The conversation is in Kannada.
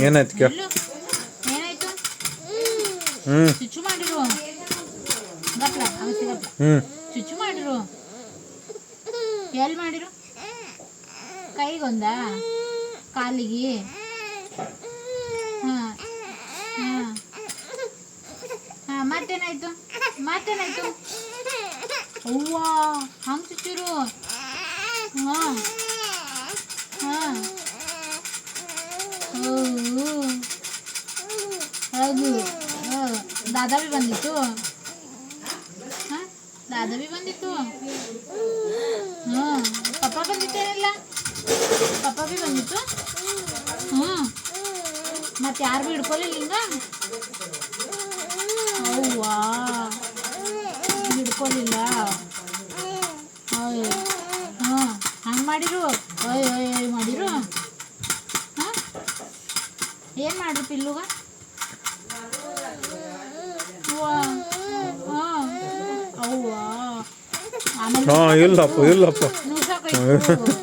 ಏನಾಯ್ತು ಕೇಳ ಏನಾಯ್ತು ಹ್ಞೂ ಚುಚ್ಚು ಮಾಡಿರು ಗಪ್ಲ ಅವಶ್ಯ ಗಪ್ಲ ಹ್ಞೂ ಚುಚ್ಚು ಮಾಡಿರು ಎಲ್ಲಿ ಮಾಡಿರು ಕೈಗೊಂದ ಕಾಲಿಗೆ ಹಾಂ ಹಾಂ ಹಾಂ ಮತ್ತೇನಾಯ್ತು ಮತ್ತೇನಾಯ್ತು ಅವ್ವ ಹಂಗೆ ಚುಚ್ಚಿರು ಹಾಂ ಹಾಂ ಹೌದು ದಾದಾ ಭೀ ಬಂದಿತ್ತು ಹಾಂ ದಾದಾ ಭೀ ಬಂದಿತ್ತು ಹಾಂ ಪಪ್ಪ ಬಂದಿತ್ತೇನಿಲ್ಲ ಪಪ್ಪ ಭೀ ಬಂದಿತ್ತು ಹಾಂ ಮತ್ತೆ ಯಾರು ಭೀ ಹಿಡ್ಕೊಲಿಲ್ಲ ಹಿಂಗ ಅವ್ವಾ ಹಿಡ್ಕೊಲಿಲ್ಲ ಅಯ್ಯ ಹಾಂ ಹಂಗೆ ಮಾಡಿರು ಅಯ್ಯ ಅಯ್ಯ ಮಾಡಿರು ಹಾಂ ಏನು ಮಾಡ್ರಿ ಪಿಲ್ಲುಗ ಹಾಂ ಅವ್ವಾ ಆಮೇಲೆ ಹಾಂ ಇಲ್ಲಪ್ಪ ನುಸಾಕೈತು